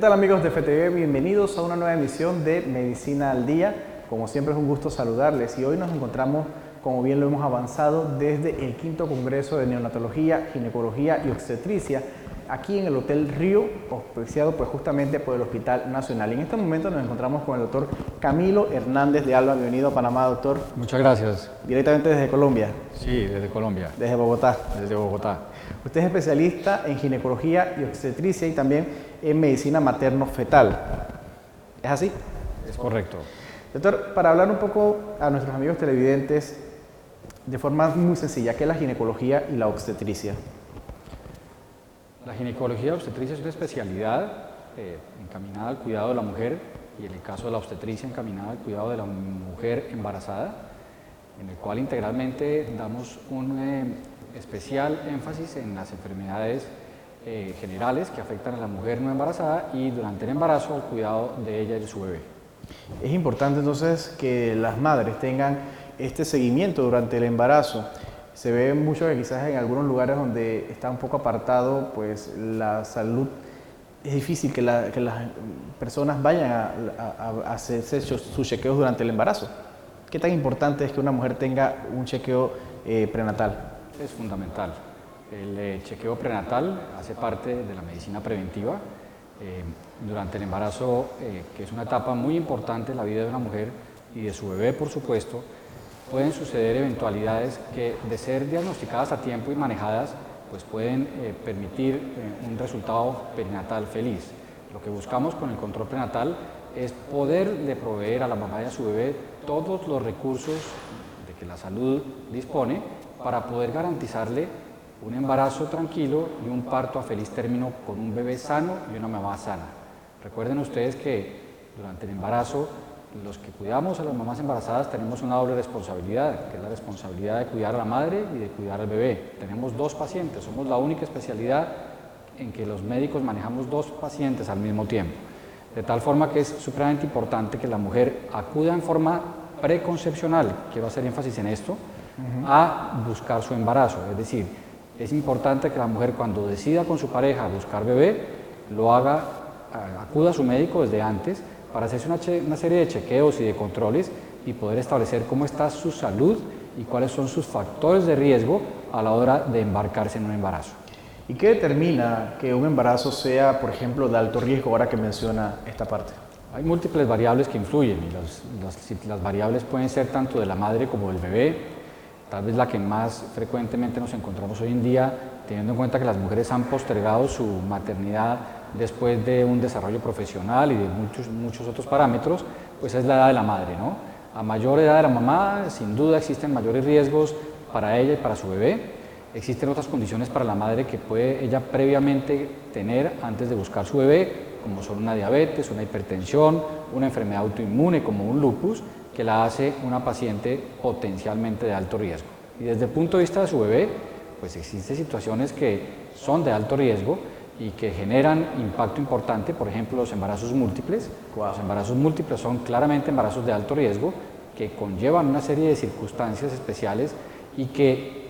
tal amigos de FTV? Bienvenidos a una nueva emisión de Medicina al Día. Como siempre es un gusto saludarles y hoy nos encontramos, como bien lo hemos avanzado, desde el 5º Congreso de Neonatología, Ginecología y Obstetricia, aquí en el Hotel Río, auspiciado pues justamente por el Hospital Nacional. Y en este momento nos encontramos con el doctor Camilo Hernández de Alba. Bienvenido a Panamá, doctor. Muchas gracias. Directamente desde Colombia. Sí, desde Colombia. Desde Bogotá. Desde Bogotá. Usted es especialista en ginecología y obstetricia y también en medicina materno-fetal. ¿Es así? Es correcto. Doctor, para hablar un poco a nuestros amigos televidentes de forma muy sencilla, ¿qué es la ginecología y la obstetricia? La ginecología y obstetricia es una especialidad encaminada al cuidado de la mujer y en el caso de la obstetricia encaminada al cuidado de la mujer embarazada, en el cual integralmente damos un especial énfasis en las enfermedades generales que afectan a la mujer no embarazada y durante el embarazo al cuidado de ella y de su bebé. Es importante entonces que las madres tengan este seguimiento durante el embarazo. Se ve mucho que quizás en algunos lugares donde está un poco apartado, pues la salud, es difícil que las personas vayan a hacerse sus chequeos durante el embarazo. ¿Qué tan importante es que una mujer tenga un chequeo prenatal? Es fundamental. El chequeo prenatal hace parte de la medicina preventiva. Durante el embarazo, que es una etapa muy importante en la vida de una mujer y de su bebé, por supuesto, pueden suceder eventualidades que, de ser diagnosticadas a tiempo y manejadas, pues pueden permitir un resultado perinatal feliz. Lo que buscamos con el control prenatal es poderle proveer a la mamá y a su bebé todos los recursos de que la salud dispone para poder garantizarle un embarazo tranquilo y un parto a feliz término con un bebé sano y una mamá sana. Recuerden ustedes que durante el embarazo, los que cuidamos a las mamás embarazadas tenemos una doble responsabilidad, que es la responsabilidad de cuidar a la madre y de cuidar al bebé. Tenemos dos pacientes, somos la única especialidad en que los médicos manejamos dos pacientes al mismo tiempo. De tal forma que es supremamente importante que la mujer acuda en forma preconcepcional, quiero hacer énfasis en esto, a buscar su embarazo. Es decir, es importante que la mujer cuando decida con su pareja buscar bebé, lo haga, acuda a su médico desde antes para hacerse una serie de chequeos y de controles y poder establecer cómo está su salud y cuáles son sus factores de riesgo a la hora de embarcarse en un embarazo. ¿Y qué determina que un embarazo sea, por ejemplo, de alto riesgo, ahora que menciona esta parte? Hay múltiples variables que influyen y las variables pueden ser tanto de la madre como del bebé. Tal vez la que más frecuentemente nos encontramos hoy en día, teniendo en cuenta que las mujeres han postergado su maternidad después de un desarrollo profesional y de muchos otros parámetros, pues es la edad de la madre, ¿no? A mayor edad de la mamá, sin duda existen mayores riesgos para ella y para su bebé. Existen otras condiciones para la madre que puede ella previamente tener antes de buscar su bebé, como son una diabetes, una hipertensión, una enfermedad autoinmune como un lupus, que la hace una paciente potencialmente de alto riesgo. Y desde el punto de vista de su bebé, pues existen situaciones que son de alto riesgo y que generan impacto importante, por ejemplo, los embarazos múltiples. Wow. Los embarazos múltiples son claramente embarazos de alto riesgo que conllevan una serie de circunstancias especiales y que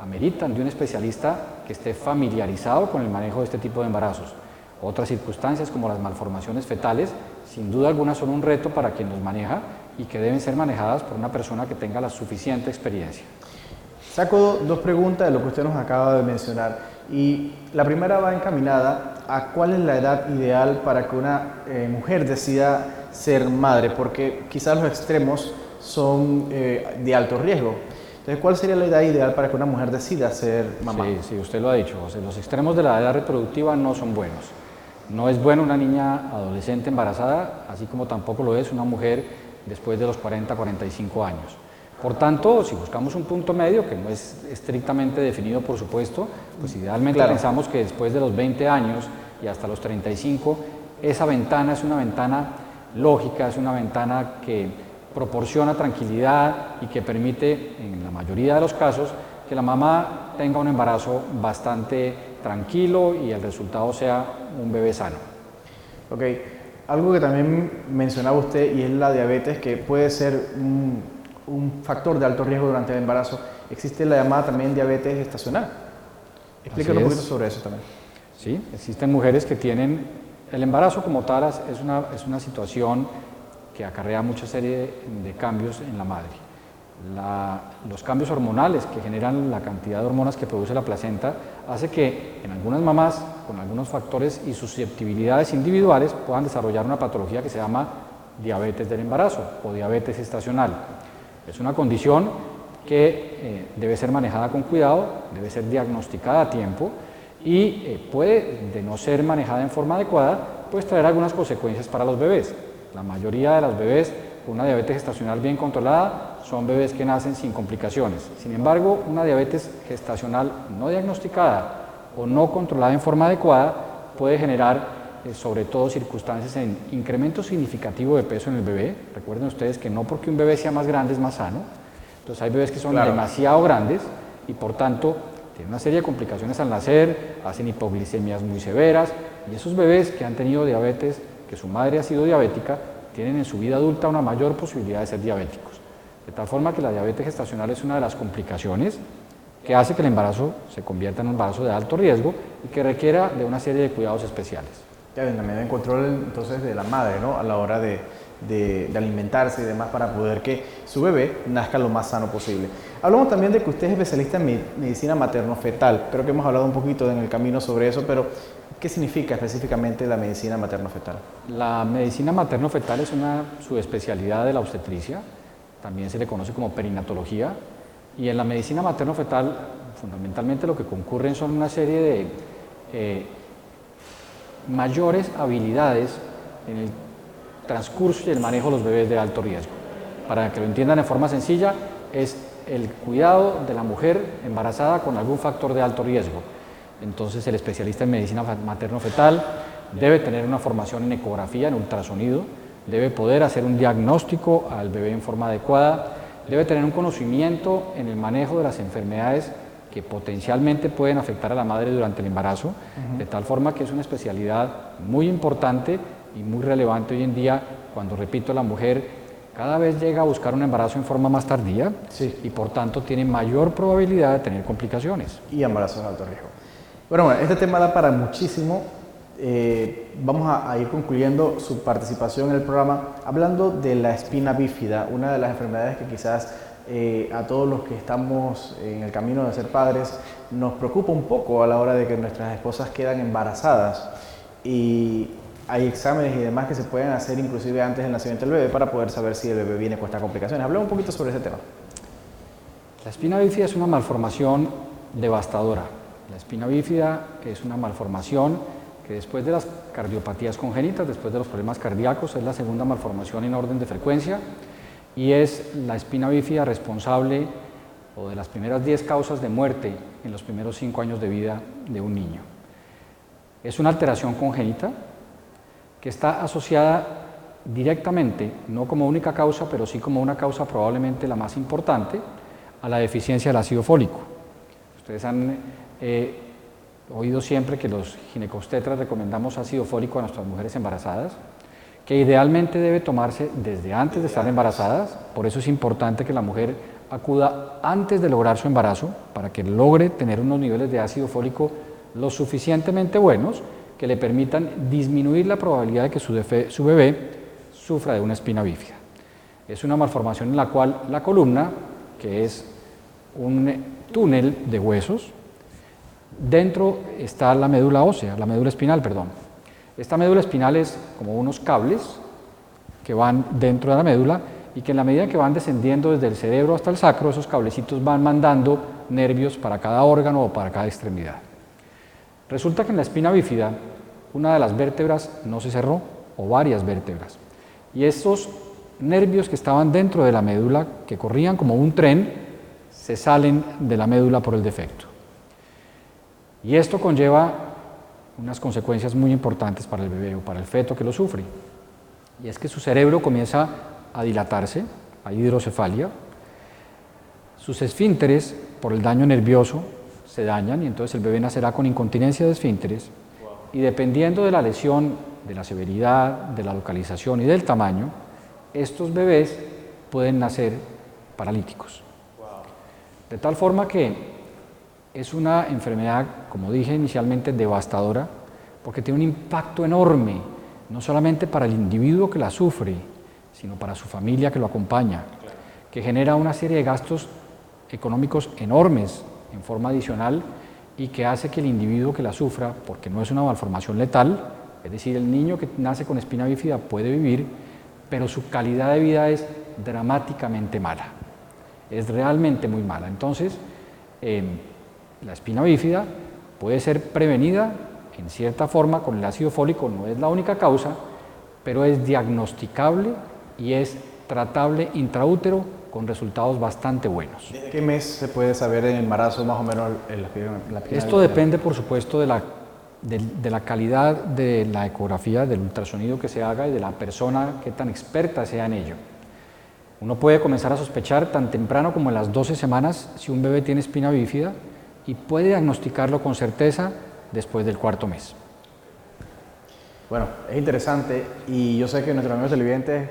ameritan de un especialista que esté familiarizado con el manejo de este tipo de embarazos. Otras circunstancias como las malformaciones fetales, sin duda alguna son un reto para quien los maneja y que deben ser manejadas por una persona que tenga la suficiente experiencia. Saco dos preguntas de lo que usted nos acaba de mencionar y la primera va encaminada a cuál es la edad ideal para que una mujer decida ser madre, porque quizás los extremos son de alto riesgo. Entonces, ¿cuál sería la edad ideal para que una mujer decida ser mamá? Sí, usted lo ha dicho, o sea, los extremos de la edad reproductiva no son buenos. No es bueno una niña adolescente embarazada, así como tampoco lo es una mujer después de los 40, 45 años. Por tanto, si buscamos un punto medio, que no es estrictamente definido, por supuesto, pues idealmente pensamos que después de los 20 años y hasta los 35, esa ventana es una ventana lógica, es una ventana que proporciona tranquilidad y que permite, en la mayoría de los casos, que la mamá tenga un embarazo bastante tranquilo y el resultado sea un bebé sano. Ok, algo que también mencionaba usted y es la diabetes, que puede ser un factor de alto riesgo durante el embarazo. Existe la llamada también diabetes gestacional. Explíquenos un poquito sobre eso también. Sí, existen mujeres que tienen El embarazo como tal es una situación que acarrea mucha serie de cambios en la madre. Los cambios hormonales que generan la cantidad de hormonas que produce la placenta hace que en algunas mamás, con algunos factores y susceptibilidades individuales, puedan desarrollar una patología que se llama diabetes del embarazo o diabetes gestacional. Es una condición que debe ser manejada con cuidado, debe ser diagnosticada a tiempo y puede, de no ser manejada en forma adecuada, pues traer algunas consecuencias para los bebés. La mayoría de los bebés con una diabetes gestacional bien controlada son bebés que nacen sin complicaciones. Sin embargo, una diabetes gestacional no diagnosticada o no controlada en forma adecuada puede generar sobre todo circunstancias en incremento significativo de peso en el bebé. Recuerden ustedes que no porque un bebé sea más grande es más sano. Entonces hay bebés que son demasiado grandes y por tanto tienen una serie de complicaciones al nacer, hacen hipoglicemias muy severas y esos bebés que han tenido diabetes, que su madre ha sido diabética, tienen en su vida adulta una mayor posibilidad de ser diabéticos. De tal forma que la diabetes gestacional es una de las complicaciones que hace que el embarazo se convierta en un embarazo de alto riesgo y que requiera de una serie de cuidados especiales. Ya ven, también el control entonces de la madre, ¿no? A la hora de alimentarse y demás para poder que su bebé nazca lo más sano posible. Hablamos también de que usted es especialista en medicina materno-fetal. Creo que hemos hablado un poquito en el camino sobre eso, pero ¿qué significa específicamente la medicina materno-fetal? La medicina materno-fetal es una subespecialidad de la obstetricia, también se le conoce como perinatología, y en la medicina materno-fetal fundamentalmente lo que concurren son una serie de mayores habilidades en el transcurso y el manejo de los bebés de alto riesgo. Para que lo entiendan de forma sencilla, es el cuidado de la mujer embarazada con algún factor de alto riesgo. Entonces el especialista en medicina materno-fetal debe tener una formación en ecografía, en ultrasonido, debe poder hacer un diagnóstico al bebé en forma adecuada, debe tener un conocimiento en el manejo de las enfermedades que potencialmente pueden afectar a la madre durante el embarazo, de tal forma que es una especialidad muy importante y muy relevante hoy en día cuando, repito, la mujer cada vez llega a buscar un embarazo en forma más tardía y por tanto tiene mayor probabilidad de tener complicaciones. Y embarazos de alto riesgo. Bueno, este tema da para muchísimo. Vamos a ir concluyendo su participación en el programa hablando de la espina bífida, una de las enfermedades que quizás a todos los que estamos en el camino de ser padres nos preocupa un poco a la hora de que nuestras esposas quedan embarazadas y hay exámenes y demás que se pueden hacer inclusive antes del nacimiento del bebé para poder saber si el bebé viene con estas complicaciones. Hablemos un poquito sobre ese tema. La espina bífida es una malformación devastadora. La espina bífida es una malformación que después de las cardiopatías congénitas, después de los problemas cardíacos, es la segunda malformación en orden de frecuencia y es la espina bífida responsable o de las primeras 10 causas de muerte en los primeros 5 años de vida de un niño. Es una alteración congénita que está asociada directamente, no como única causa, pero sí como una causa probablemente la más importante, a la deficiencia del ácido fólico. Ustedes han oído siempre que los ginecobstetras recomendamos ácido fólico a nuestras mujeres embarazadas, que idealmente debe tomarse desde antes de estar embarazadas, por eso es importante que la mujer acuda antes de lograr su embarazo, para que logre tener unos niveles de ácido fólico lo suficientemente buenos que le permitan disminuir la probabilidad de que su bebé sufra de una espina bífida. Es una malformación en la cual la columna, que es un túnel de huesos, dentro está la médula ósea, la médula espinal, perdón. Esta médula espinal es como unos cables que van dentro de la médula y que en la medida que van descendiendo desde el cerebro hasta el sacro, esos cablecitos van mandando nervios para cada órgano o para cada extremidad. Resulta que en la espina bífida una de las vértebras no se cerró, o varias vértebras, y estos nervios que estaban dentro de la médula, que corrían como un tren, se salen de la médula por el defecto. Y esto conlleva unas consecuencias muy importantes para el bebé o para el feto que lo sufre, y es que su cerebro comienza a dilatarse, hay hidrocefalia, sus esfínteres, por el daño nervioso, se dañan y entonces el bebé nacerá con incontinencia de esfínteres y dependiendo de la lesión, de la severidad, de la localización y del tamaño, estos bebés pueden nacer paralíticos. De tal forma que es una enfermedad, como dije inicialmente, devastadora, porque tiene un impacto enorme, no solamente para el individuo que la sufre, sino para su familia que lo acompaña, que genera una serie de gastos económicos enormes en forma adicional y que hace que el individuo que la sufra, porque no es una malformación letal, es decir, el niño que nace con espina bífida puede vivir, pero su calidad de vida es dramáticamente mala, es realmente muy mala. Entonces, la espina bífida puede ser prevenida en cierta forma con el ácido fólico, no es la única causa, pero es diagnosticable y es tratable intraútero con resultados bastante buenos. ¿Desde qué mes se puede saber en el embarazo más o menos la espina Esto bífida? depende, por supuesto, de la calidad de la ecografía, del ultrasonido que se haga y de la persona que tan experta sea en ello. Uno puede comenzar a sospechar tan temprano como en las 12 semanas si un bebé tiene espina bífida y puede diagnosticarlo con certeza después del 4.º mes. Bueno, es interesante y yo sé que nuestros amigos televidentes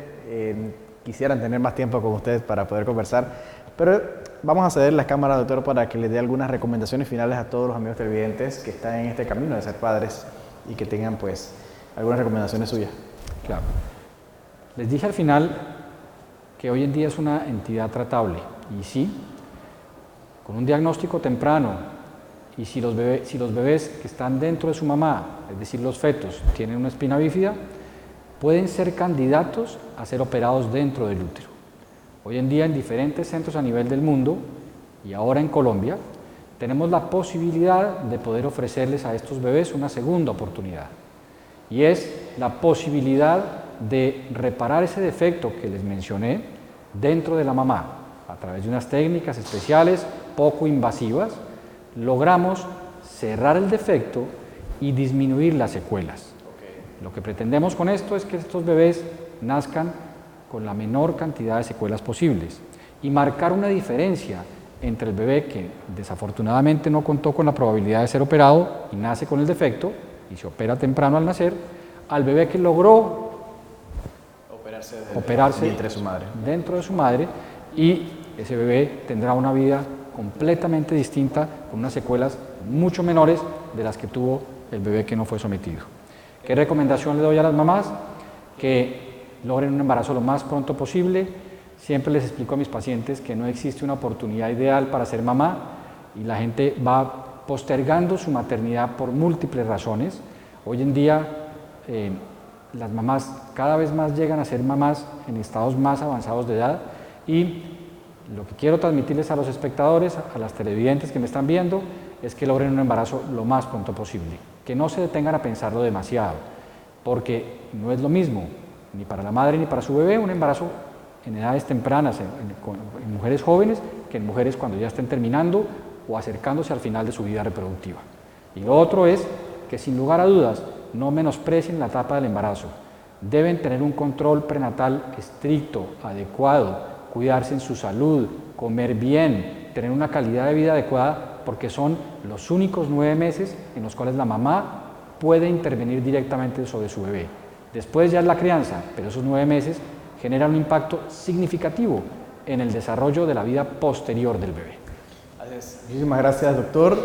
quisieran tener más tiempo con ustedes para poder conversar, pero vamos a ceder la cámara, doctor, para que les dé algunas recomendaciones finales a todos los amigos televidentes que están en este camino de ser padres y que tengan pues algunas recomendaciones suyas. Claro. Les dije al final que hoy en día es una entidad tratable y sí, con un diagnóstico temprano y si los bebés que están dentro de su mamá, es decir, los fetos, tienen una espina bífida, pueden ser candidatos a ser operados dentro del útero. Hoy en día en diferentes centros a nivel del mundo y ahora en Colombia tenemos la posibilidad de poder ofrecerles a estos bebés una segunda oportunidad y es la posibilidad de reparar ese defecto que les mencioné dentro de la mamá a través de unas técnicas especiales poco invasivas. Logramos cerrar el defecto y disminuir las secuelas. Lo que pretendemos con esto es que estos bebés nazcan con la menor cantidad de secuelas posibles y marcar una diferencia entre el bebé que desafortunadamente no contó con la probabilidad de ser operado y nace con el defecto y se opera temprano al nacer, al bebé que logró operarse dentro de su madre y ese bebé tendrá una vida completamente distinta, con unas secuelas mucho menores de las que tuvo el bebé que no fue sometido. ¿Qué recomendación le doy a las mamás? Que logren un embarazo lo más pronto posible. Siempre les explico a mis pacientes que no existe una oportunidad ideal para ser mamá y la gente va postergando su maternidad por múltiples razones. Hoy en día las mamás cada vez más llegan a ser mamás en estados más avanzados de edad y lo que quiero transmitirles a los espectadores, a las televidentes que me están viendo, es que logren un embarazo lo más pronto posible, que no se detengan a pensarlo demasiado, porque no es lo mismo, ni para la madre ni para su bebé, un embarazo en edades tempranas, en mujeres jóvenes, que en mujeres cuando ya estén terminando o acercándose al final de su vida reproductiva. Y lo otro es que sin lugar a dudas no menosprecien la etapa del embarazo, deben tener un control prenatal estricto, adecuado, cuidarse en su salud, comer bien, tener una calidad de vida adecuada, porque son los únicos 9 meses en los cuales la mamá puede intervenir directamente sobre su bebé. Después ya es la crianza, pero esos 9 meses generan un impacto significativo en el desarrollo de la vida posterior del bebé. Muchísimas gracias, doctor,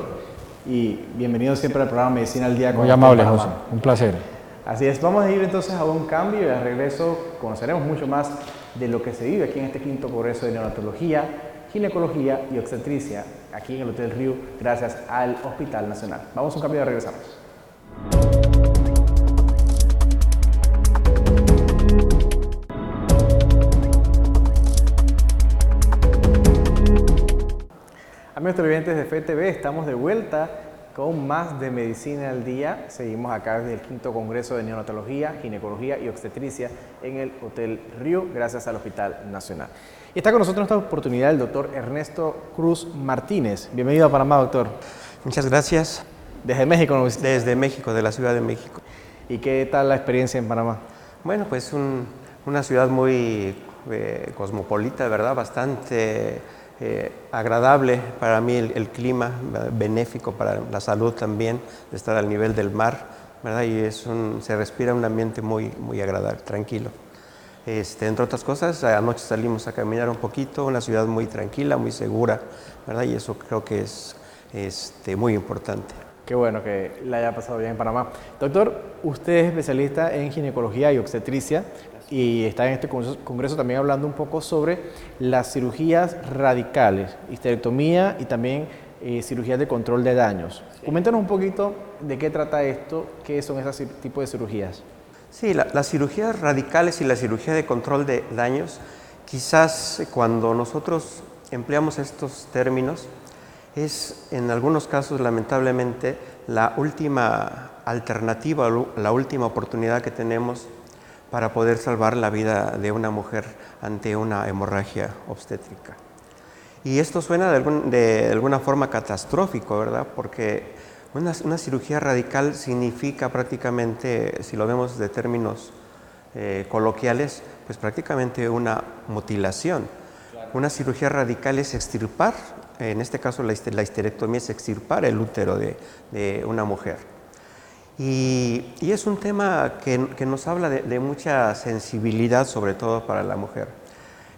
y bienvenido siempre al programa Medicina al Día. Muy amable, José, un placer. Así es, vamos a ir entonces a un cambio y al regreso conoceremos mucho más de lo que se vive aquí en este 5º Congreso de Neonatología, Ginecología y Obstetricia, aquí en el Hotel Río, gracias al Hospital Nacional. Vamos a un cambio y regresamos. Amigos televidentes de FETV, estamos de vuelta con más de Medicina al Día. Seguimos acá desde el 5º Congreso de Neonatología, Ginecología y Obstetricia en el Hotel Río, gracias al Hospital Nacional. Y está con nosotros en esta oportunidad el doctor Ernesto Cruz Martínez. Bienvenido a Panamá, doctor. Muchas gracias. ¿Desde México nos visita? Desde México, de la Ciudad de México. ¿Y qué tal la experiencia en Panamá? Bueno, pues una ciudad muy cosmopolita, ¿verdad? Bastante agradable para mí el clima, benéfico para la salud también, de estar al nivel del mar, ¿verdad? Y se respira un ambiente muy agradable, tranquilo. Entre otras cosas, anoche salimos a caminar un poquito, una ciudad muy tranquila, muy segura, ¿verdad? Y eso creo que es muy importante. Qué bueno que la haya pasado bien en Panamá. Doctor, usted es especialista en ginecología y obstetricia y está en este congreso también hablando un poco sobre las cirugías radicales, histerectomía y también cirugías de control de daños. Coméntanos un poquito de qué trata esto, qué son esos tipos de cirugías. Sí, las cirugías radicales y la cirugía de control de daños, quizás cuando nosotros empleamos estos términos, es en algunos casos lamentablemente la última alternativa, la última oportunidad que tenemos para poder salvar la vida de una mujer ante una hemorragia obstétrica. Y esto suena de alguna forma catastrófico, ¿verdad? Porque una cirugía radical significa prácticamente, si lo vemos de términos coloquiales, pues prácticamente una mutilación. Una cirugía radical es extirpar, en este caso la histerectomía es extirpar el útero de una mujer. Y es un tema que nos habla de mucha sensibilidad, sobre todo para la mujer.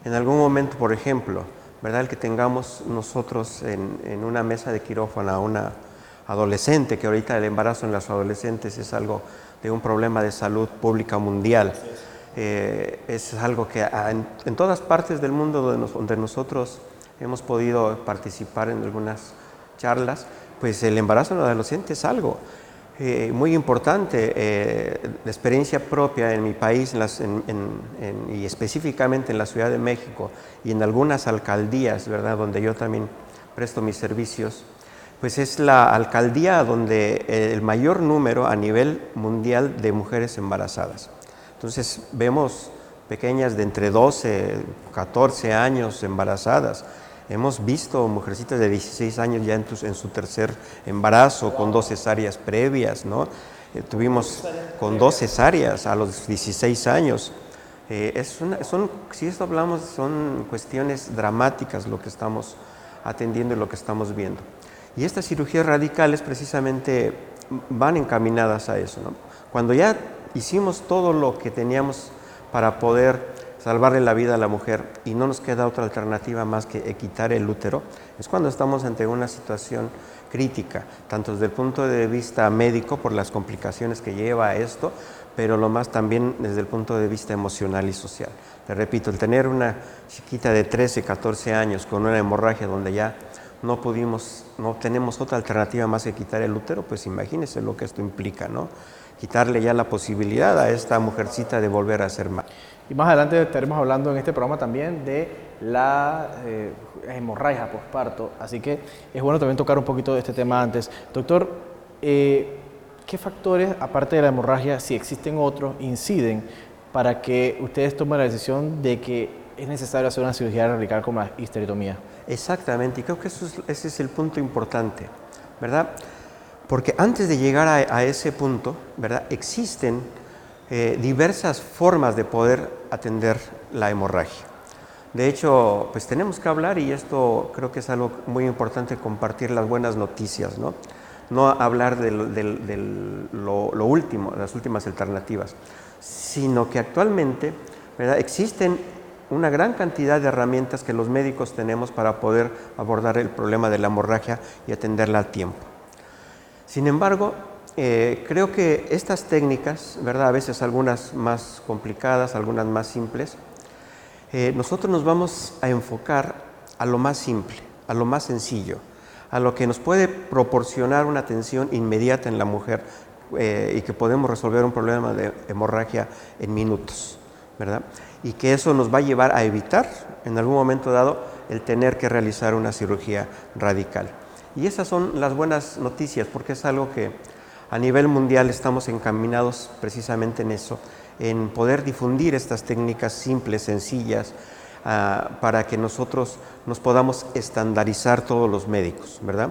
En algún momento, por ejemplo, ¿verdad? El que tengamos nosotros en una mesa de quirófano a una adolescente, que ahorita el embarazo en las adolescentes es algo de un problema de salud pública mundial. Es algo que en todas partes del mundo donde nosotros hemos podido participar en algunas charlas, pues el embarazo en los adolescentes es algo muy importante. De experiencia propia en mi país y específicamente en la Ciudad de México y en algunas alcaldías, ¿verdad?, donde yo también presto mis servicios, pues es la alcaldía donde el mayor número a nivel mundial de mujeres embarazadas. Entonces vemos pequeñas de entre 12, 14 años embarazadas. Hemos visto mujercitas de 16 años ya en su tercer embarazo, con 2 cesáreas previas, ¿no? Tuvimos con 2 cesáreas a los 16 años. Si esto hablamos, son cuestiones dramáticas lo que estamos atendiendo y lo que estamos viendo. Y estas cirugías radicales precisamente van encaminadas a eso, ¿no? Cuando ya hicimos todo lo que teníamos para poder salvarle la vida a la mujer y no nos queda otra alternativa más que quitar el útero, es cuando estamos ante una situación crítica, tanto desde el punto de vista médico por las complicaciones que lleva a esto, pero lo más también desde el punto de vista emocional y social. Te repito, el tener una chiquita de 13, 14 años con una hemorragia donde ya no tenemos otra alternativa más que quitar el útero, pues imagínense lo que esto implica, ¿no? Quitarle ya la posibilidad a esta mujercita de volver a ser madre. Y más adelante estaremos hablando en este programa también de la hemorragia posparto, así que es bueno también tocar un poquito de este tema antes. Doctor, ¿qué factores, aparte de la hemorragia, si existen otros, inciden para que ustedes tomen la decisión de que es necesario hacer una cirugía radical como la histerectomía? Exactamente, y creo que ese es el punto importante, ¿verdad? Porque antes de llegar a ese punto, ¿verdad?, existen diversas formas de poder atender la hemorragia. De hecho, pues tenemos que hablar, y esto creo que es algo muy importante, compartir las buenas noticias, ¿no? No hablar de lo último, las últimas alternativas, sino que actualmente, ¿verdad?, existen una gran cantidad de herramientas que los médicos tenemos para poder abordar el problema de la hemorragia y atenderla a tiempo. Sin embargo, creo que estas técnicas, ¿verdad?, a veces algunas más complicadas, algunas más simples, nosotros nos vamos a enfocar a lo más simple, a lo más sencillo, a lo que nos puede proporcionar una atención inmediata en la mujer y que podemos resolver un problema de hemorragia en minutos, ¿verdad? Y que eso nos va a llevar a evitar en algún momento dado el tener que realizar una cirugía radical. Y esas son las buenas noticias, porque es algo que a nivel mundial estamos encaminados precisamente en eso, en poder difundir estas técnicas simples, sencillas, para que nosotros nos podamos estandarizar todos los médicos, ¿verdad?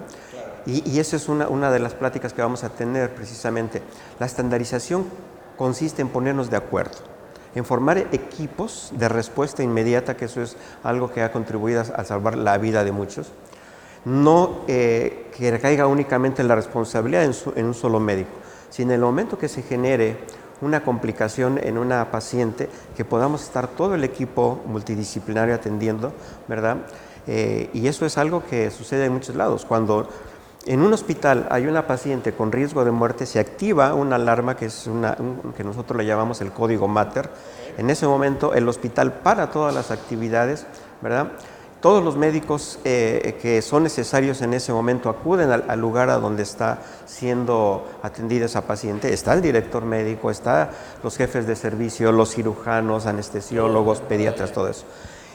Y esa es una de las pláticas que vamos a tener precisamente. La estandarización consiste en ponernos de acuerdo, en formar equipos de respuesta inmediata, que eso es algo que ha contribuido a salvar la vida de muchos. No que recaiga únicamente la responsabilidad en un solo médico, sino en el momento que se genere una complicación en una paciente, que podamos estar todo el equipo multidisciplinario atendiendo, ¿verdad? Y eso es algo que sucede en muchos lados. Cuando en un hospital hay una paciente con riesgo de muerte, se activa una alarma que es que nosotros le llamamos el código Mater. En ese momento el hospital para todas las actividades, ¿verdad? Todos los médicos que son necesarios en ese momento acuden al lugar a donde está siendo atendida esa paciente. Está el director médico, están los jefes de servicio, los cirujanos, anestesiólogos, pediatras, todo eso.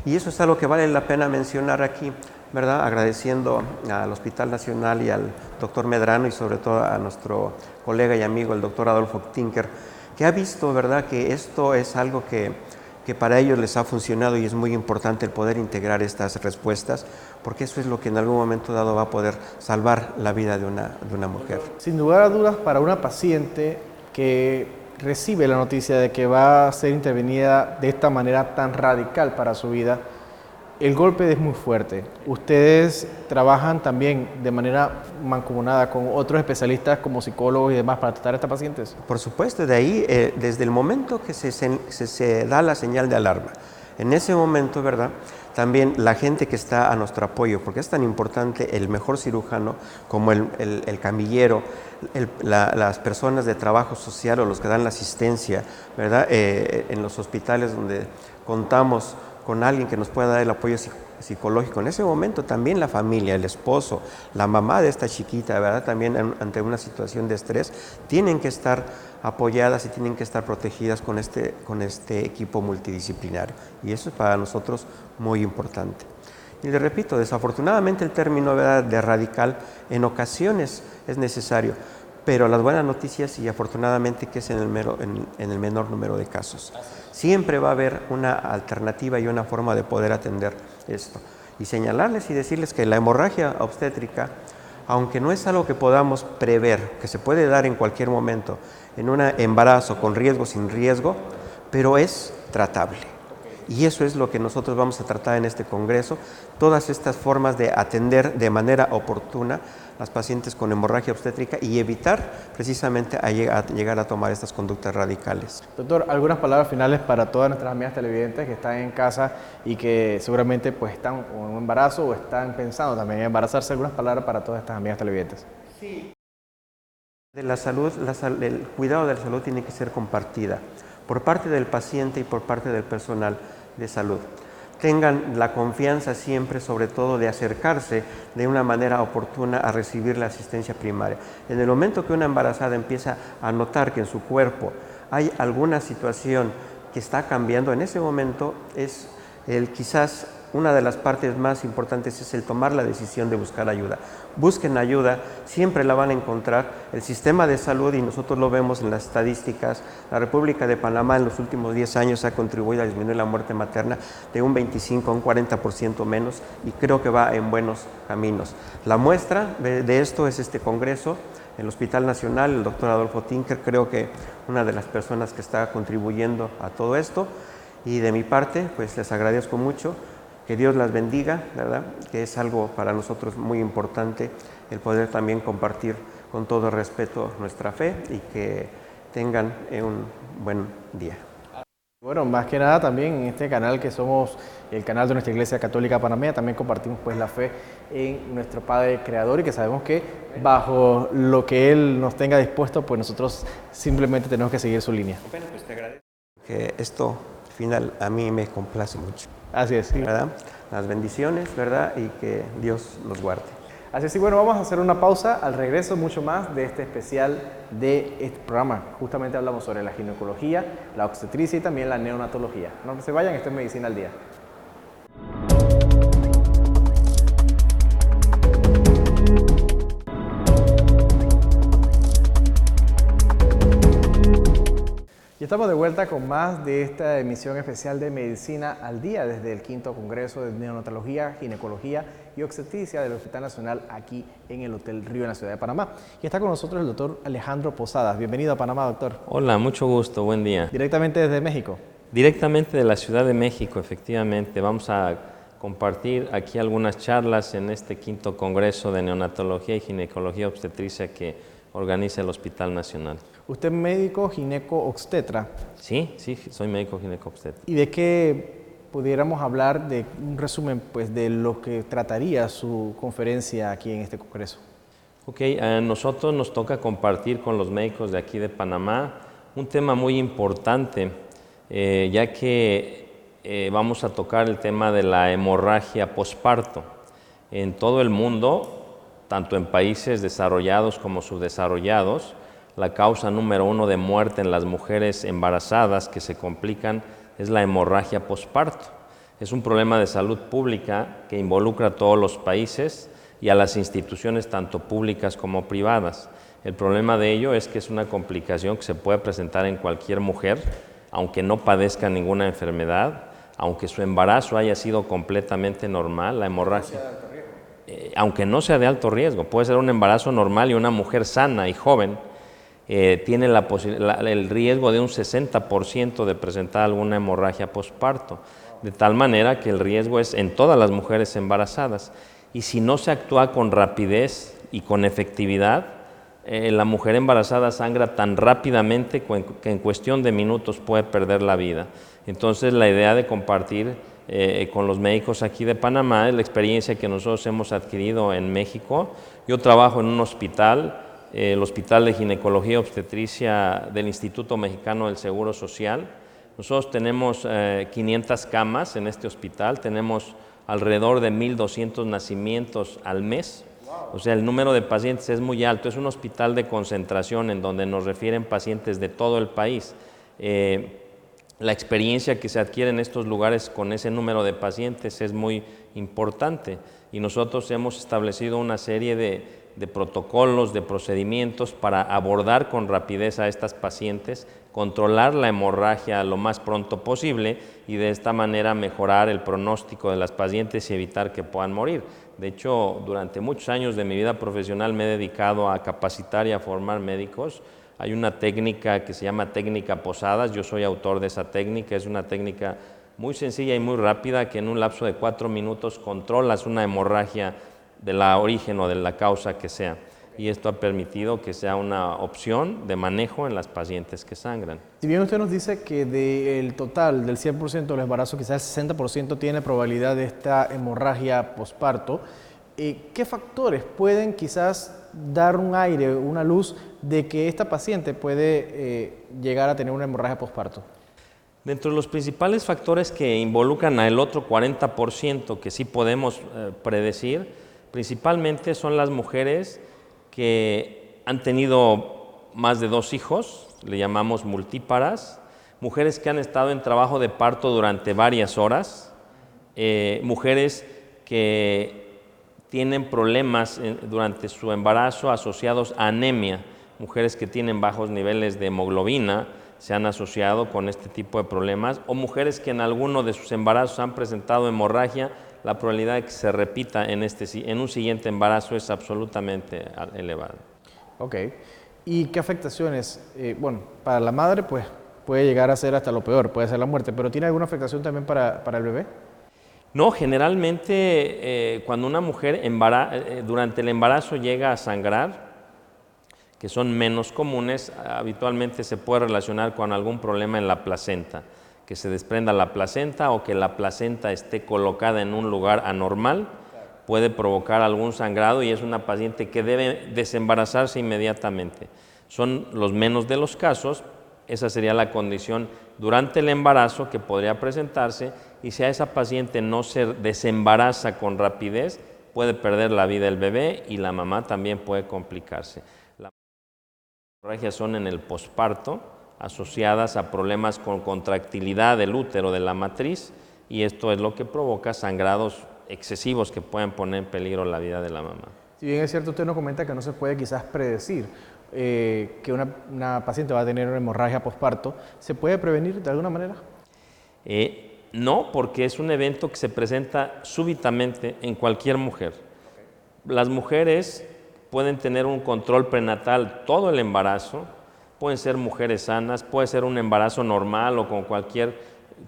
Y eso es algo que vale la pena mencionar aquí, ¿verdad? Agradeciendo al Hospital Nacional y al doctor Medrano y sobre todo a nuestro colega y amigo, el doctor Adolfo Tinker, que ha visto, ¿verdad?, que esto es algo que para ellos les ha funcionado y es muy importante el poder integrar estas respuestas, porque eso es lo que en algún momento dado va a poder salvar la vida de una mujer. Sin lugar a dudas, para una paciente que recibe la noticia de que va a ser intervenida de esta manera tan radical para su vida, el golpe es muy fuerte. ¿Ustedes trabajan también de manera mancomunada con otros especialistas como psicólogos y demás para tratar a estas pacientes? Por supuesto, de ahí, desde el momento que se da la señal de alarma, en ese momento, ¿verdad?, también la gente que está a nuestro apoyo, porque es tan importante el mejor cirujano como el camillero, las personas de trabajo social o los que dan la asistencia, ¿verdad?, en los hospitales donde contamos con alguien que nos pueda dar el apoyo psicológico. En ese momento también la familia, el esposo, la mamá de esta chiquita, ¿verdad?, también ante una situación de estrés, tienen que estar apoyadas y tienen que estar protegidas con este equipo multidisciplinario. Y eso es para nosotros muy importante. Y le repito, desafortunadamente el término, ¿verdad?, de radical en ocasiones es necesario, pero las buenas noticias, y afortunadamente que es en el menor número de casos. Siempre va a haber una alternativa y una forma de poder atender esto. Y señalarles y decirles que la hemorragia obstétrica, aunque no es algo que podamos prever, que se puede dar en cualquier momento, en un embarazo con riesgo, sin riesgo, pero es tratable. Y eso es lo que nosotros vamos a tratar en este congreso, todas estas formas de atender de manera oportuna las pacientes con hemorragia obstétrica y evitar precisamente llegar a tomar estas conductas radicales. Doctor, algunas palabras finales para todas nuestras amigas televidentes que están en casa y que seguramente pues están en un embarazo o están pensando también en embarazarse. Algunas palabras para todas estas amigas televidentes. Sí. De la salud, el cuidado de la salud tiene que ser compartida por parte del paciente y por parte del personal de salud. Tengan la confianza siempre, sobre todo, de acercarse de una manera oportuna a recibir la asistencia primaria. En el momento que una embarazada empieza a notar que en su cuerpo hay alguna situación que está cambiando, en ese momento es quizás una de las partes más importantes es el tomar la decisión de buscar ayuda. Busquen ayuda, siempre la van a encontrar. El sistema de salud, y nosotros lo vemos en las estadísticas, la República de Panamá en los últimos 10 años ha contribuido a disminuir la muerte materna de un 25 a un 40% menos, y creo que va en buenos caminos. La muestra de esto es este congreso. El Hospital Nacional, el doctor Adolfo Tinker, creo que una de las personas que está contribuyendo a todo esto. Y de mi parte, pues les agradezco mucho. Que Dios las bendiga, ¿verdad?, que es algo para nosotros muy importante el poder también compartir con todo respeto nuestra fe y que tengan un buen día. Bueno, más que nada también en este canal que somos el canal de nuestra Iglesia Católica Panameña, también compartimos pues la fe en nuestro Padre Creador y que sabemos que bajo lo que Él nos tenga dispuesto, pues nosotros simplemente tenemos que seguir su línea. Bueno, pues te agradezco. Que esto al final a mí me complace mucho. Así es, sí. ¿Verdad? Las bendiciones, ¿verdad? Y que Dios los guarde. Así es, y bueno, vamos a hacer una pausa. Al regreso, mucho más de este especial de este programa. Justamente hablamos sobre la ginecología, la obstetricia y también la neonatología. No se vayan, esto es Medicina al Día. Y estamos de vuelta con más de esta emisión especial de Medicina al Día desde el 5º Congreso de Neonatología, Ginecología y Obstetricia del Hospital Nacional aquí en el Hotel Río en la ciudad de Panamá. Y está con nosotros el doctor Alejandro Posadas. Bienvenido a Panamá, doctor. Hola, mucho gusto, buen día. ¿Directamente desde México? Directamente de la Ciudad de México, efectivamente. Vamos a compartir aquí algunas charlas en este 5º Congreso de Neonatología y Ginecología Obstetricia que organiza el Hospital Nacional. ¿Usted es médico gineco-obstetra? Sí, soy médico gineco-obstetra. ¿Y de qué pudiéramos hablar, de un resumen pues, de lo que trataría su conferencia aquí en este congreso? Ok, a nosotros nos toca compartir con los médicos de aquí de Panamá un tema muy importante, ya que vamos a tocar el tema de la hemorragia posparto. En todo el mundo, tanto en países desarrollados como subdesarrollados, la causa número 1 de muerte en las mujeres embarazadas que se complican es la hemorragia posparto. Es un problema de salud pública que involucra a todos los países y a las instituciones tanto públicas como privadas. El problema de ello es que es una complicación que se puede presentar en cualquier mujer, aunque no padezca ninguna enfermedad, aunque su embarazo haya sido completamente normal, la hemorragia, aunque no sea de alto riesgo, puede ser un embarazo normal y una mujer sana y joven tiene el riesgo de un 60% de presentar alguna hemorragia posparto, de tal manera que el riesgo es en todas las mujeres embarazadas. Y si no se actúa con rapidez y con efectividad, la mujer embarazada sangra tan rápidamente que en cuestión de minutos puede perder la vida. Entonces, la idea de compartir con los médicos aquí de Panamá es la experiencia que nosotros hemos adquirido en México. Yo trabajo en un hospital, el Hospital de Ginecología y Obstetricia del Instituto Mexicano del Seguro Social. Nosotros tenemos 500 camas en este hospital, tenemos alrededor de 1,200 nacimientos al mes. O sea, el número de pacientes es muy alto. Es un hospital de concentración en donde nos refieren pacientes de todo el país. La experiencia que se adquiere en estos lugares con ese número de pacientes es muy importante y nosotros hemos establecido una serie de protocolos, de procedimientos para abordar con rapidez a estas pacientes, controlar la hemorragia lo más pronto posible y de esta manera mejorar el pronóstico de las pacientes y evitar que puedan morir. De hecho, durante muchos años de mi vida profesional me he dedicado a capacitar y a formar médicos. Hay una técnica que se llama técnica Posadas, yo soy autor de esa técnica, es una técnica muy sencilla y muy rápida que en un lapso de 4 minutos controlas una hemorragia de la origen o de la causa que sea. Y esto ha permitido que sea una opción de manejo en las pacientes que sangran. Si bien usted nos dice que del total, del 100% de los embarazos, quizás el 60% tiene probabilidad de esta hemorragia posparto, ¿qué factores pueden quizás dar un aire, una luz de que esta paciente puede llegar a tener una hemorragia posparto? Dentro de los principales factores que involucran al otro 40% que sí podemos predecir, principalmente son las mujeres que han tenido más de 2 hijos, le llamamos multíparas, mujeres que han estado en trabajo de parto durante varias horas, mujeres que tienen problemas durante su embarazo asociados a anemia, mujeres que tienen bajos niveles de hemoglobina se han asociado con este tipo de problemas, o mujeres que en alguno de sus embarazos han presentado hemorragia. La probabilidad de que se repita en un siguiente embarazo es absolutamente elevada. Ok. ¿Y qué afectaciones? Bueno, para la madre pues puede llegar a ser hasta lo peor, puede ser la muerte, pero ¿tiene alguna afectación también para el bebé? No, generalmente cuando una mujer durante el embarazo llega a sangrar, que son menos comunes, habitualmente se puede relacionar con algún problema en la placenta, que se desprenda la placenta o que la placenta esté colocada en un lugar anormal, puede provocar algún sangrado y es una paciente que debe desembarazarse inmediatamente. Son los menos de los casos, esa sería la condición durante el embarazo que podría presentarse y si a esa paciente no se desembaraza con rapidez, puede perder la vida el bebé y la mamá también puede complicarse. Las hemorragias son en el posparto, asociadas a problemas con contractilidad del útero de la matriz y esto es lo que provoca sangrados excesivos que pueden poner en peligro la vida de la mamá. Si bien es cierto, usted nos comenta que no se puede quizás predecir que una paciente va a tener una hemorragia posparto, ¿se puede prevenir de alguna manera? No, porque es un evento que se presenta súbitamente en cualquier mujer. Las mujeres pueden tener un control prenatal todo el embarazo, pueden ser mujeres sanas, puede ser un embarazo normal o con cualquier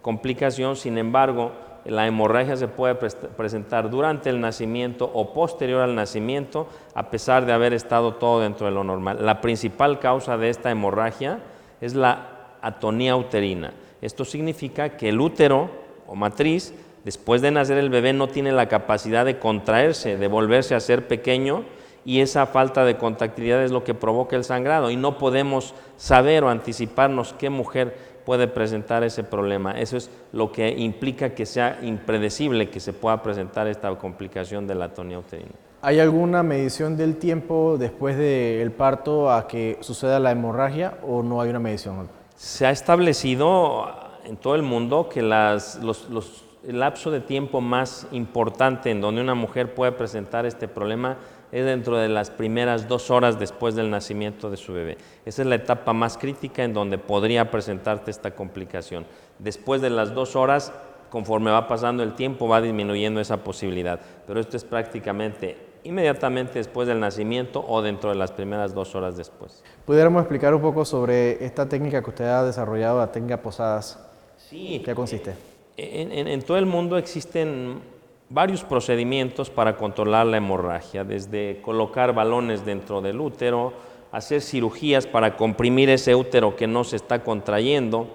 complicación, sin embargo, la hemorragia se puede presentar durante el nacimiento o posterior al nacimiento, a pesar de haber estado todo dentro de lo normal. La principal causa de esta hemorragia es la atonía uterina. Esto significa que el útero o matriz, después de nacer el bebé, no tiene la capacidad de contraerse, de volverse a ser pequeño, y esa falta de contactilidad es lo que provoca el sangrado y no podemos saber o anticiparnos qué mujer puede presentar ese problema. Eso es lo que implica que sea impredecible que se pueda presentar esta complicación de la atonía uterina. ¿Hay alguna medición del tiempo después del parto a que suceda la hemorragia o no hay una medición? Se ha establecido en todo el mundo que el lapso de tiempo más importante en donde una mujer puede presentar este problema es dentro de las primeras 2 horas después del nacimiento de su bebé. Esa es la etapa más crítica en donde podría presentarte esta complicación. Después de las 2 horas, conforme va pasando el tiempo, va disminuyendo esa posibilidad, pero esto es prácticamente inmediatamente después del nacimiento o dentro de las primeras 2 horas después. ¿Pudiéramos explicar un poco sobre esta técnica que usted ha desarrollado, la técnica Posadas? Sí. ¿Qué consiste? En todo el mundo existen varios procedimientos para controlar la hemorragia, desde colocar balones dentro del útero, hacer cirugías para comprimir ese útero que no se está contrayendo,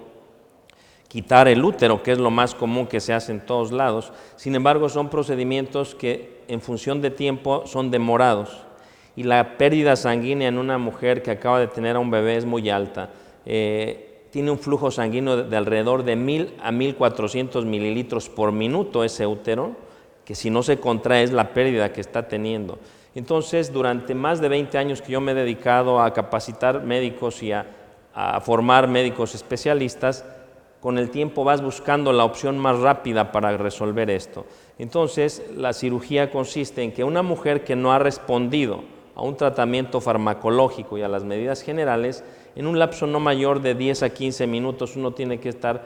quitar el útero, que es lo más común que se hace en todos lados. Sin embargo, son procedimientos que en función de tiempo son demorados y la pérdida sanguínea en una mujer que acaba de tener a un bebé es muy alta. Tiene un flujo sanguíneo de alrededor de 1000 a 1400 mililitros por minuto ese útero, que si no se contrae es la pérdida que está teniendo. Entonces, durante más de 20 años que yo me he dedicado a capacitar médicos y a formar médicos especialistas, con el tiempo vas buscando la opción más rápida para resolver esto. Entonces, la cirugía consiste en que una mujer que no ha respondido a un tratamiento farmacológico y a las medidas generales, en un lapso no mayor de 10 a 15 minutos uno tiene que estar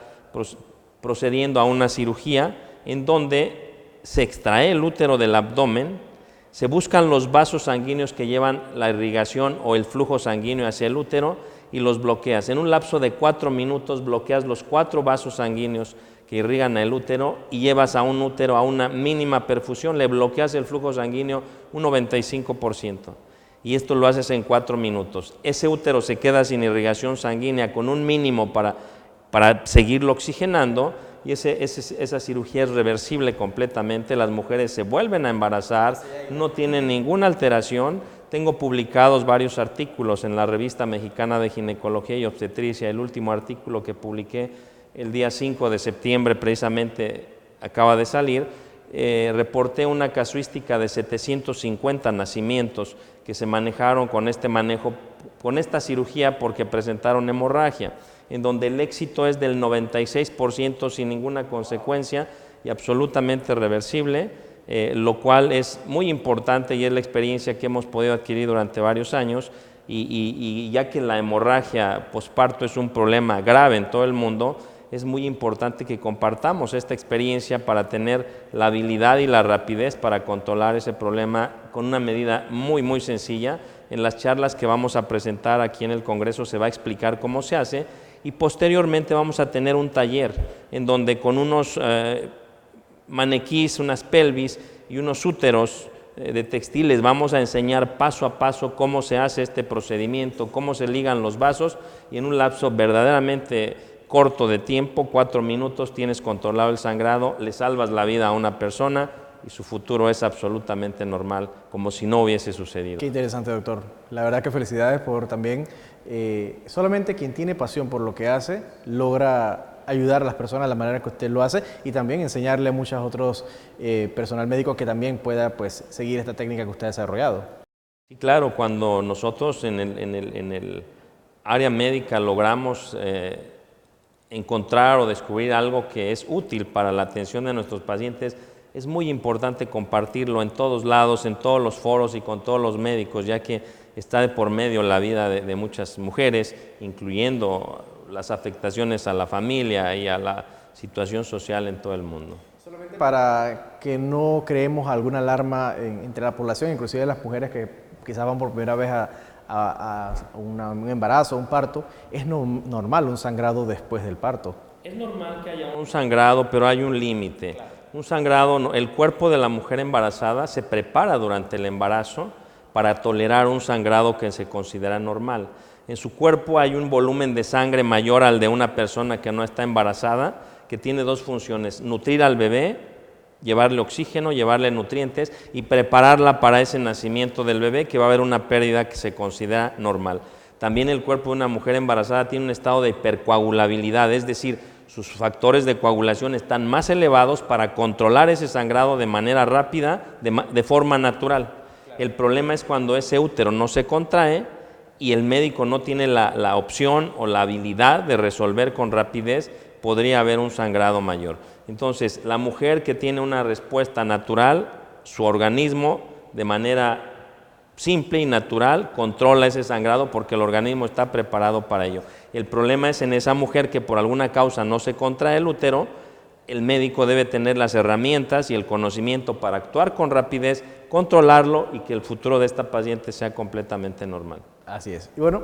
procediendo a una cirugía en donde se extrae el útero del abdomen, se buscan los vasos sanguíneos que llevan la irrigación o el flujo sanguíneo hacia el útero y los bloqueas. En un lapso de 4 minutos bloqueas los 4 vasos sanguíneos que irrigan el útero y llevas a un útero a una mínima perfusión, le bloqueas el flujo sanguíneo un 95%. Y esto lo haces en 4 minutos. Ese útero se queda sin irrigación sanguínea con un mínimo para seguirlo oxigenando y esa cirugía es reversible completamente. Las mujeres se vuelven a embarazar, no tienen ninguna alteración. Tengo publicados varios artículos en la Revista Mexicana de Ginecología y Obstetricia. El último artículo que publiqué el día 5 de septiembre precisamente acaba de salir. Reporté una casuística de 750 nacimientos que se manejaron con este manejo, con esta cirugía porque presentaron hemorragia, en donde el éxito es del 96% sin ninguna consecuencia y absolutamente reversible, lo cual es muy importante y es la experiencia que hemos podido adquirir durante varios años y ya que la hemorragia posparto es un problema grave en todo el mundo, es muy importante que compartamos esta experiencia para tener la habilidad y la rapidez para controlar ese problema con una medida muy, muy sencilla. En las charlas que vamos a presentar aquí en el Congreso se va a explicar cómo se hace y posteriormente vamos a tener un taller en donde con unos maniquís, unas pelvis y unos úteros de textiles vamos a enseñar paso a paso cómo se hace este procedimiento, cómo se ligan los vasos y en un lapso verdaderamente corto de tiempo, 4 minutos, tienes controlado el sangrado, le salvas la vida a una persona y su futuro es absolutamente normal, como si no hubiese sucedido. Qué interesante, doctor. La verdad que felicidades por también, solamente quien tiene pasión por lo que hace, logra ayudar a las personas de la manera que usted lo hace y también enseñarle a muchos otros personal médico que también pueda pues, seguir esta técnica que usted ha desarrollado. Sí, claro, cuando nosotros en el área médica logramos encontrar o descubrir algo que es útil para la atención de nuestros pacientes, es muy importante compartirlo en todos lados, en todos los foros y con todos los médicos, ya que está de por medio la vida de muchas mujeres, incluyendo las afectaciones a la familia y a la situación social en todo el mundo. Solamente para que no creemos alguna alarma entre la población, inclusive las mujeres que quizás van por primera vez a un embarazo, un parto, ¿es normal un sangrado después del parto? Es normal que haya un sangrado, pero hay un límite. Claro. Un sangrado, el cuerpo de la mujer embarazada se prepara durante el embarazo para tolerar un sangrado que se considera normal. En su cuerpo hay un volumen de sangre mayor al de una persona que no está embarazada, que tiene 2 funciones: nutrir al bebé llevarle oxígeno, llevarle nutrientes y prepararla para ese nacimiento del bebé, que va a haber una pérdida que se considera normal. También el cuerpo de una mujer embarazada tiene un estado de hipercoagulabilidad, es decir, sus factores de coagulación están más elevados para controlar ese sangrado de manera rápida, de forma natural. El problema es cuando ese útero no se contrae y el médico no tiene la opción o la habilidad de resolver con rapidez, podría haber un sangrado mayor. Entonces, la mujer que tiene una respuesta natural, su organismo de manera simple y natural controla ese sangrado porque el organismo está preparado para ello. El problema es en esa mujer que por alguna causa no se contrae el útero, el médico debe tener las herramientas y el conocimiento para actuar con rapidez, controlarlo y que el futuro de esta paciente sea completamente normal. Así es. Y bueno,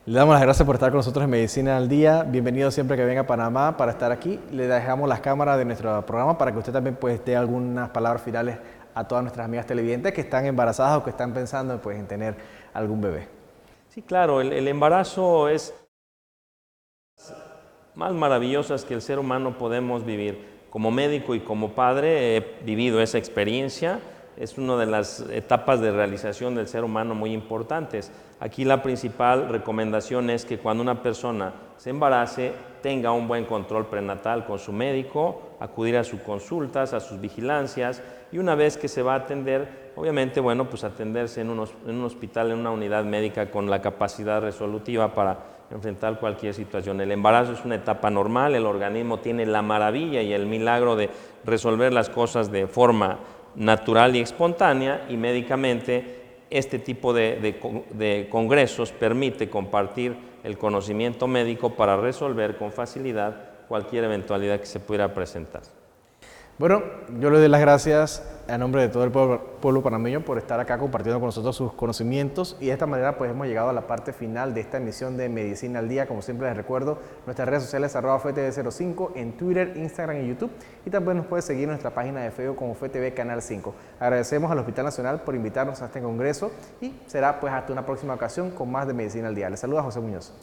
le damos las gracias por estar con nosotros en Medicina al Día. Bienvenido siempre que venga a Panamá para estar aquí. Le dejamos las cámaras de nuestro programa para que usted también pues dé algunas palabras finales a todas nuestras amigas televidentes que están embarazadas o que están pensando pues, en tener algún bebé. Sí, claro, el embarazo es más maravillosas que el ser humano podemos vivir. Como médico y como padre he vivido esa experiencia. Es una de las etapas de realización del ser humano muy importantes. Aquí la principal recomendación es que cuando una persona se embarace tenga un buen control prenatal con su médico, acudir a sus consultas, a sus vigilancias y una vez que se va a atender, obviamente, bueno, pues atenderse en un hospital, en una unidad médica con la capacidad resolutiva para enfrentar cualquier situación. El embarazo es una etapa normal, el organismo tiene la maravilla y el milagro de resolver las cosas de forma natural y espontánea y médicamente este tipo de congresos permite compartir el conocimiento médico para resolver con facilidad cualquier eventualidad que se pudiera presentar. Bueno, yo le doy las gracias a nombre de todo el pueblo panameño por estar acá compartiendo con nosotros sus conocimientos y de esta manera pues hemos llegado a la parte final de esta emisión de Medicina al Día. Como siempre les recuerdo, nuestras redes sociales @FTV05 en Twitter, Instagram y YouTube y también nos puede seguir en nuestra página de Facebook como FTV Canal 5. Agradecemos al Hospital Nacional por invitarnos a este congreso y será pues hasta una próxima ocasión con más de Medicina al Día. Les saluda José Muñoz.